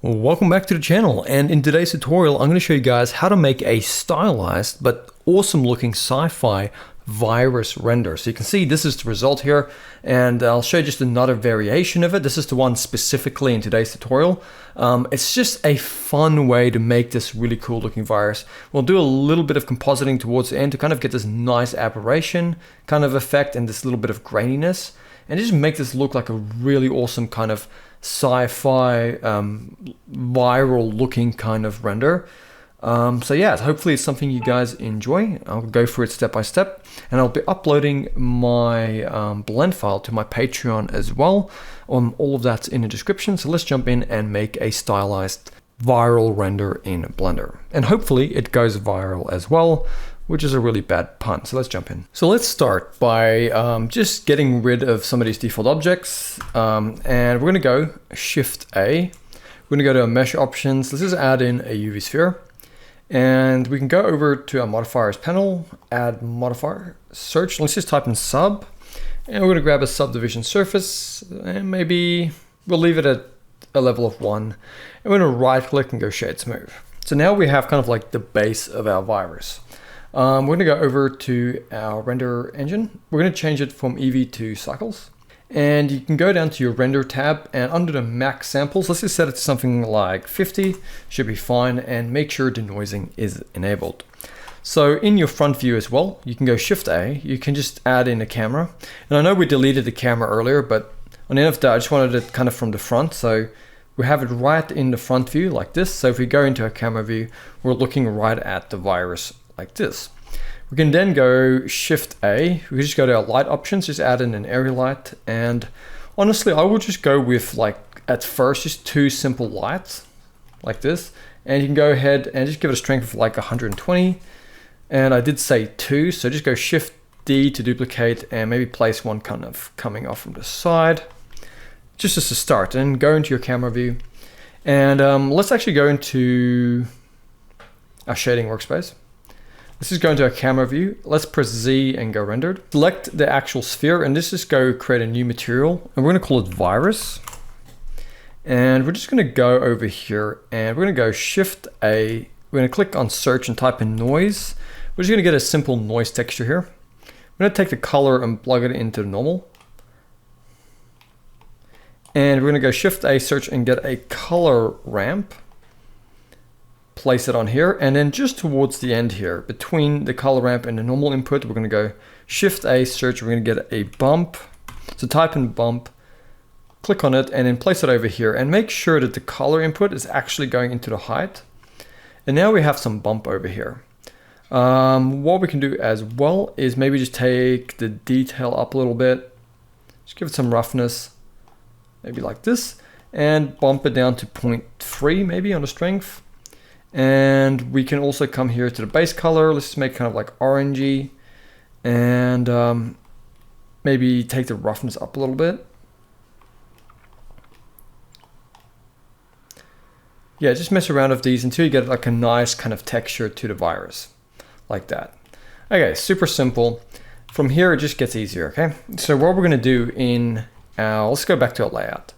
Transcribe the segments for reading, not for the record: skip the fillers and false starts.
Welcome back to the channel, and in today's tutorial I'm going to show you guys how to make a stylized but awesome looking sci-fi virus render. So you can see this is the result here, and I'll show you just another variation of it. This is the one specifically in today's tutorial. It's just a fun way to make this really cool looking virus. We'll do a little bit of compositing towards the end to kind of get this nice aberration kind of effect and this little bit of graininess, and just make this look like a really awesome kind of sci-fi viral looking kind of render. So yeah, hopefully it's something you guys enjoy. I'll go through it step by step, and I'll be uploading my blend file to my Patreon as well. All of that's in the description. So let's jump in and make a stylized viral render in Blender, and hopefully it goes viral as well, which is a really bad pun. So let's jump in. So let's start by just getting rid of some of these default objects. And we're gonna go Shift A. We're gonna go to our mesh options. Let's just add in a UV sphere. And we can go over to our modifiers panel, add modifier, search. Let's just type in sub. And we're gonna grab a subdivision surface, and maybe we'll leave it at a level of 1. And we're gonna right click and go shade smooth. So now we have kind of like the base of our virus. We're going to go over to our render engine. We're going to change it from Eevee to cycles. And you can go down to your render tab, and under the max samples, let's just set it to something like 50, should be fine, and make sure denoising is enabled. So in your front view as well, you can go Shift A, you can just add in a camera. And I know we deleted the camera earlier, but on the end of that, I just wanted it kind of from the front. So we have it right in the front view like this. So if we go into a camera view, we're looking right at the virus like this. We can then go Shift A. We can just go to our light options, just add in an area light. And honestly, I would just go with, like, at first, just 2 simple lights like this. And you can go ahead and just give it a strength of like 120. And I did say 2, so just go Shift D to duplicate and maybe place one kind of coming off from the side, just as a start. And go into your camera view. And let's actually go into our shading workspace. Let's just go into our camera view. Let's press Z and go rendered. Select the actual sphere, and let's just go create a new material, and we're gonna call it virus. And we're just gonna go over here, and we're gonna go Shift A. We're gonna click on search and type in noise. We're just gonna get a simple noise texture here. We're gonna take the color and plug it into normal. And we're gonna go Shift A, search, and get a color ramp. Place it on here, and then just towards the end here, between the color ramp and the normal input, we're going to go Shift A, search, we're going to get a bump. So type in bump, click on it, and then place it over here, and make sure that the color input is actually going into the height. And now we have some bump over here. What we can do as well is maybe just take the detail up a little bit, just give it some roughness, maybe like this, and bump it down to 0.3 maybe on the strength. And we can also come here to the base color. Let's just make kind of like orangey, and maybe take the roughness up a little bit. Yeah, just mess around with these until you get like a nice kind of texture to the virus, like that. Okay, super simple. From here, it just gets easier, okay? So what we're gonna do in our, let's go back to our layout.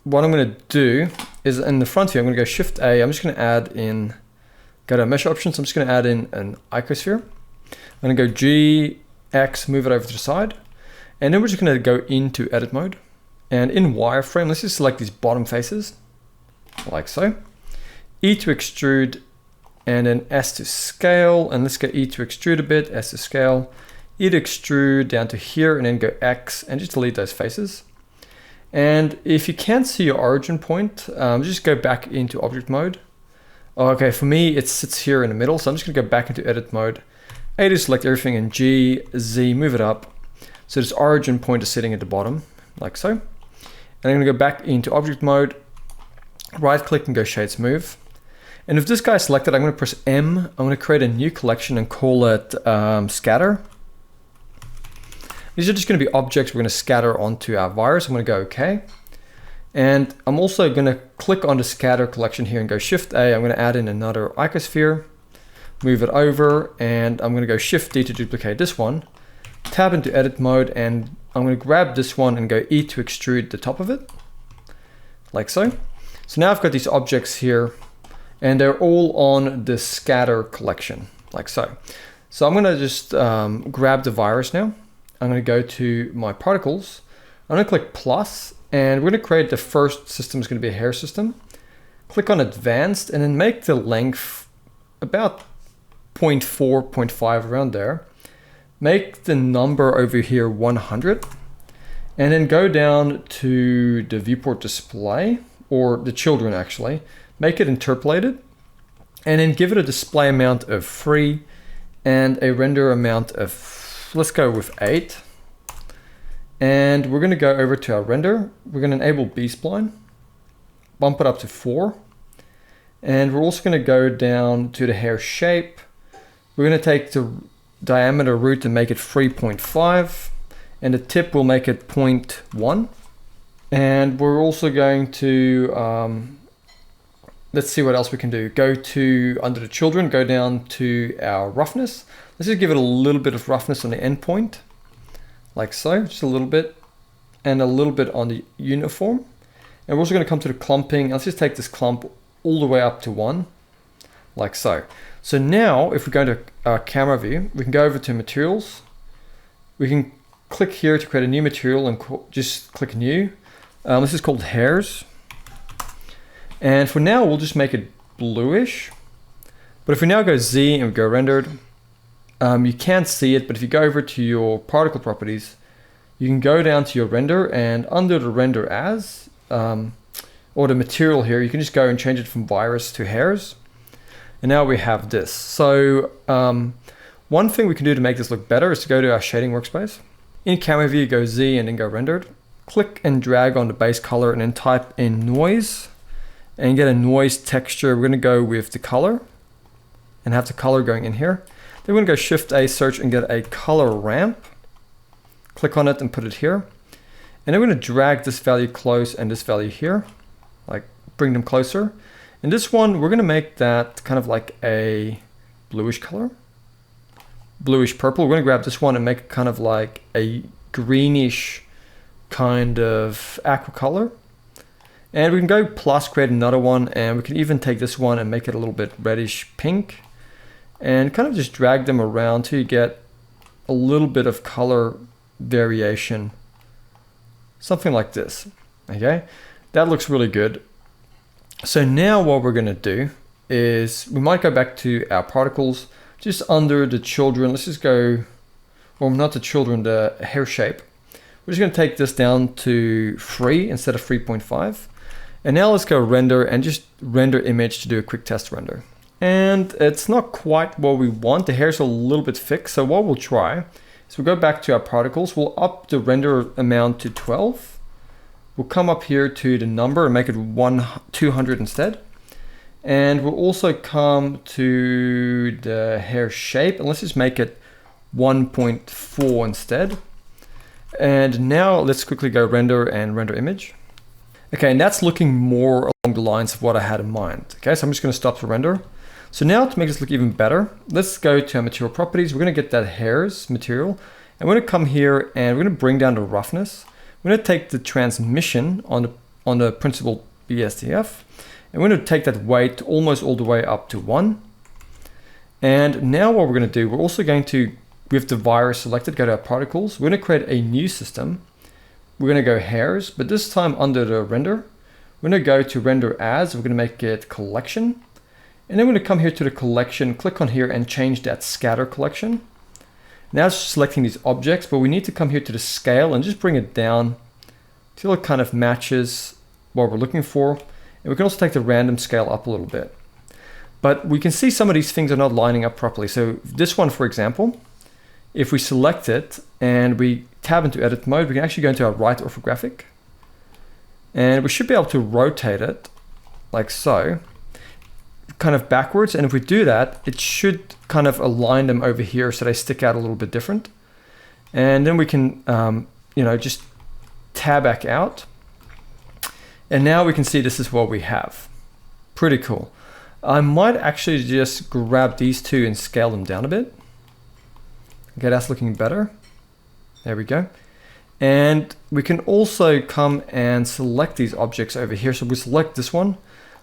What I'm going to do is in the front view, I'm going to go Shift A. I'm just going to add in, go to mesh options. I'm just going to add in an icosphere. I'm going to go G, X, move it over to the side. And then we're just going to go into edit mode. And in wireframe, let's just select these bottom faces, like so. E to extrude, and then S to scale. And let's go E to extrude a bit, S to scale. E to extrude down to here, and then go X, and just delete those faces. And if you can't see your origin point, just go back into object mode. Okay, for me, it sits here in the middle, so I'm just gonna go back into edit mode. A to select everything, and G, Z, move it up. So this origin point is sitting at the bottom, like so. And I'm gonna go back into object mode, right click and go shade smooth. And if this guy is selected, I'm gonna press M. I'm gonna create a new collection and call it scatter. These are just going to be objects we're going to scatter onto our virus. I'm going to go OK. And I'm also going to click on the scatter collection here and go Shift A. I'm going to add in another icosphere, move it over, and I'm going to go Shift D to duplicate this one, tab into edit mode, and I'm going to grab this one and go E to extrude the top of it, like so. So now I've got these objects here, and they're all on the scatter collection, like so. So I'm going to just grab the virus now. I'm going to go to my particles. I'm going to click plus, and we're going to create the first system is going to be a hair system. Click on advanced, and then make the length about 0.4, 0.5 around there. Make the number over here 100, and then go down to the viewport display, or the children actually. Make it interpolated, and then give it a display amount of 3 and a render amount of, let's go with 8. And we're going to go over to our render. We're going to enable B-spline, bump it up to 4. And we're also going to go down to the hair shape. We're going to take the diameter root and make it 3.5. And the tip will make it 0.1. And we're also going to, let's see what else we can do. Go to, under the children, go down to our roughness. Let's just give it a little bit of roughness on the endpoint, like so, just a little bit, and a little bit on the uniform. And we're also going to come to the clumping. Let's just take this clump all the way up to 1, like so. So now, if we go to our camera view, we can go over to materials. We can click here to create a new material and just click new. This is called hairs. And for now, we'll just make it bluish. But if we now go Z and we go rendered, you can't see it, but if you go over to your particle properties, you can go down to your render, and under the render as, or the material here, you can just go and change it from virus to hairs. And now we have this. So one thing we can do to make this look better is to go to our shading workspace. In camera view, go Z and then go rendered. Click and drag on the base color and then type in noise and get a noise texture. We're going to go with the color and have the color going in here. Then we're going to go Shift A, search, and get a color ramp. Click on it and put it here. And then we're going to drag this value close and this value here, like bring them closer. And this one, we're going to make that kind of like a bluish color, bluish purple. We're going to grab this one and make it kind of like a greenish kind of aqua color. And we can go plus, create another one, and we can even take this one and make it a little bit reddish pink and kind of just drag them around till you get a little bit of color variation, something like this. Okay, that looks really good. So now what we're going to do is we might go back to our particles just under the children. Let's just go, well, not the children, the hair shape. We're just going to take this down to 3 instead of 3.5. And now let's go render and just render image to do a quick test render. And it's not quite what we want. The hair's a little bit thick. So what we'll try is we'll go back to our particles. We'll up the render amount to 12. We'll come up here to the number and make it 200 instead. And we'll also come to the hair shape and let's just make it 1.4 instead. And now let's quickly go render and render image. Okay, and that's looking more along the lines of what I had in mind. Okay, so I'm just going to stop the render. So now to make this look even better, let's go to our material properties. We're going to get that hairs material. And we're going to come here and we're going to bring down the roughness. We're going to take the transmission on the principal BSDF. And we're going to take that weight almost all the way up to 1. And now what we're going to do, we're also going to, with the virus selected, go to our particles. We're going to create a new system. We're going to go hairs, but this time under the render. We're going to go to render as, we're going to make it collection. And then we're going to come here to the collection, click on here and change that scatter collection. Now it's selecting these objects, but we need to come here to the scale and just bring it down till it kind of matches what we're looking for. And we can also take the random scale up a little bit. But we can see some of these things are not lining up properly. So this one, for example, if we select it and we tab into edit mode, we can actually go into our right orthographic. And we should be able to rotate it like so, kind of backwards. And if we do that, it should kind of align them over here so they stick out a little bit different. And then we can, just tab back out. And now we can see this is what we have. Pretty cool. I might actually just grab these two and scale them down a bit. Okay, that's looking better. There we go. And we can also come and select these objects over here. So we select this one.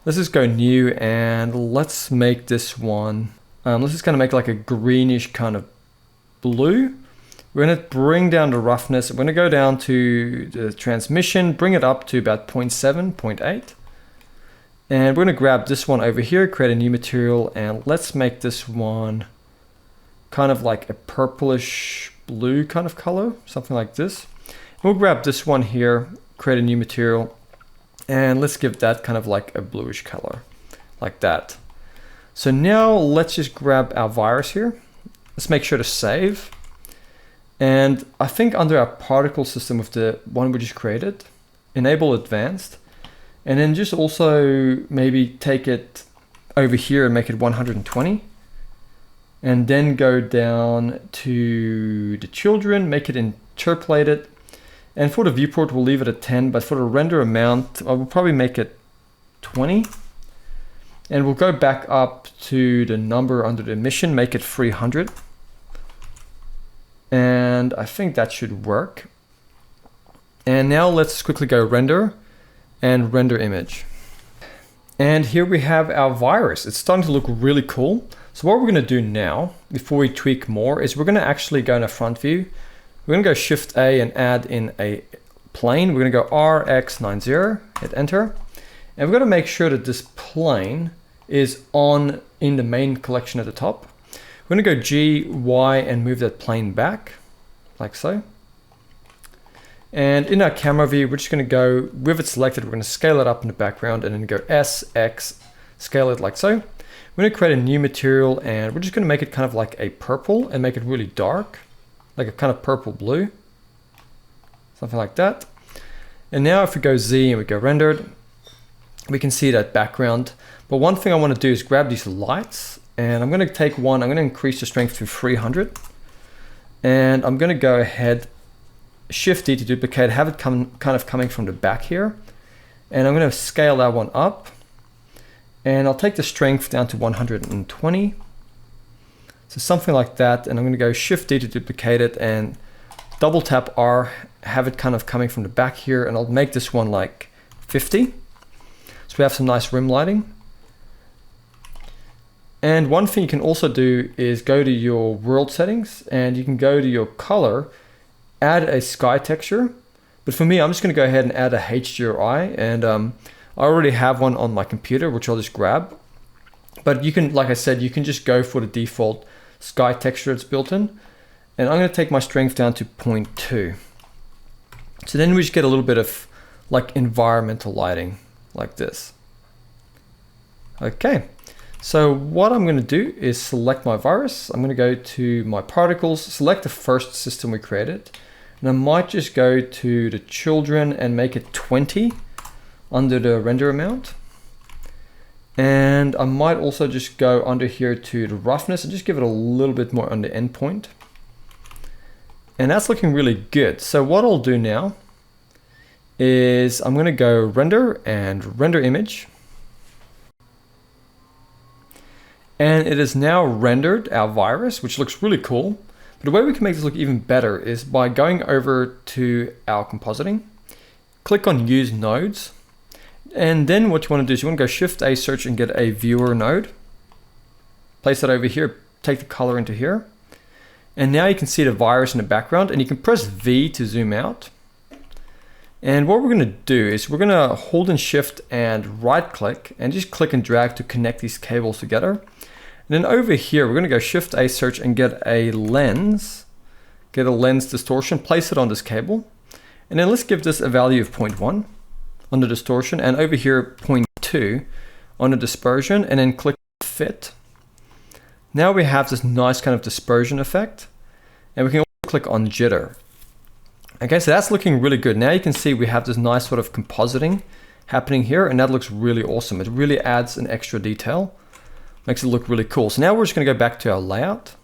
Let's just go new and let's make this one. Let's just kind of make like a greenish kind of blue. We're going to bring down the roughness. We're going to go down to the transmission, bring it up to about 0.7, 0.8. And we're going to grab this one over here, create a new material, and let's make this one kind of like a purplish blue kind of color, something like this. We'll grab this one here, create a new material, and let's give that kind of like a bluish color, like that. So now let's just grab our virus here. Let's make sure to save. And I think under our particle system with the one we just created, enable advanced, and then just also maybe take it over here and make it 120. And then go down to the children, make it interpolated. And for the viewport, we'll leave it at 10, but for the render amount, I will probably make it 20. And we'll go back up to the number under the emission, make it 300. And I think that should work. And now let's quickly go render and render image. And here we have our virus. It's starting to look really cool. So what we're going to do now, before we tweak more, is we're going to actually go in a front view. We're going to go Shift A and add in a plane. We're going to go RX90, hit enter. And we're going to make sure that this plane is on in the main collection at the top. We're going to go G, Y, and move that plane back, like so. And in our camera view, we're just going to go, with it selected, we're going to scale it up in the background and then go S, X, scale it like so. We're going to create a new material and we're just going to make it kind of like a purple and make it really dark, like a kind of purple blue, something like that. And now if we go Z and we go rendered, we can see that background. But one thing I want to do is grab these lights and I'm going to take one, I'm going to increase the strength to 300. And I'm going to go ahead, Shift D to duplicate, have it kind of coming from the back here. And I'm going to scale that one up. And I'll take the strength down to 120. So something like that. And I'm going to go Shift D to duplicate it and double tap R, have it kind of coming from the back here. And I'll make this one like 50. So we have some nice rim lighting. And one thing you can also do is go to your world settings and you can go to your color, add a sky texture. But for me, I'm just going to go ahead and add a HDRI, and I already have one on my computer, which I'll just grab. But you can, like I said, you can just go for the default sky texture that's built in. And I'm going to take my strength down to 0.2. So then we just get a little bit of like environmental lighting like this. Okay. So what I'm going to do is select my virus. I'm going to go to my particles, select the first system we created. And I might just go to the children and make it 20 under the render amount. And I might also just go under here to the roughness and just give it a little bit more on the endpoint. And that's looking really good. So what I'll do now is I'm going to go render and render image. And it is now rendered our virus, which looks really cool. But the way we can make this look even better is by going over to our compositing, click on use nodes. And then what you want to do is you want to go Shift A, search and get a viewer node. Place that over here, take the color into here. And now you can see the virus in the background and you can press V to zoom out. And what we're going to do is we're going to hold and Shift and right click and just click and drag to connect these cables together. And then over here, we're going to go Shift A, search and get a lens distortion, place it on this cable. And then let's give this a value of 0.1 on the distortion, and over here 0.2 on the dispersion, and then click fit. Now we have this nice kind of dispersion effect, and we can also click on jitter. Okay, so that's looking really good. Now you can see we have this nice sort of compositing happening here, and that looks really awesome. It really adds an extra detail, makes it look really cool. So now we're just going to go back to our layout,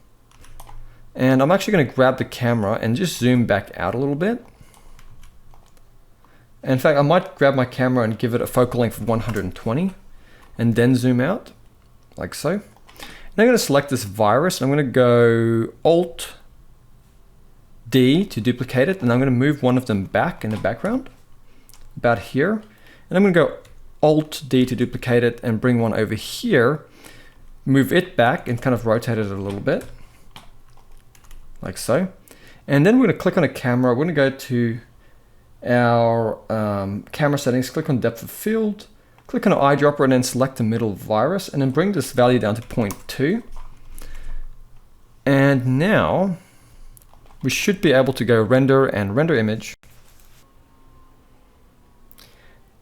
and I'm actually going to grab the camera and just zoom back out a little bit. In fact, I might grab my camera and give it a focal length of 120 and then zoom out like so. And I'm going to select this virus and I'm going to go Alt D to duplicate it, and I'm going to move one of them back in the background, about here. And I'm going to go Alt D to duplicate it and bring one over here, move it back and kind of rotate it a little bit, like so. And then we're going to click on a camera. We're going to go to our camera settings, click on depth of field, click on an eyedropper, and then select the middle virus, and then bring this value down to 0.2. And now we should be able to go render and render image.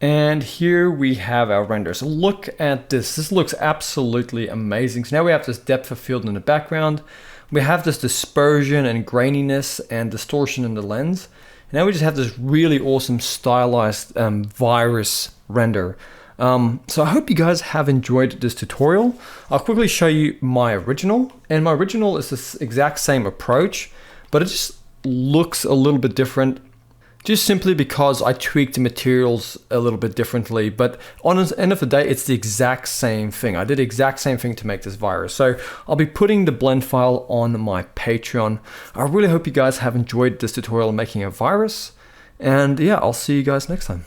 And here we have our render. So look at this. This looks absolutely amazing. So now we have this depth of field in the background. We have this dispersion and graininess and distortion in the lens. And now we just have this really awesome stylized virus render. So I hope you guys have enjoyed this tutorial. I'll quickly show you my original. And my original is this exact same approach, but it just looks a little bit different, just simply because I tweaked the materials a little bit differently. But on the end of the day, it's the exact same thing. I did the exact same thing to make this virus. So I'll be putting the blend file on my Patreon. I really hope you guys have enjoyed this tutorial on making a virus. And yeah, I'll see you guys next time.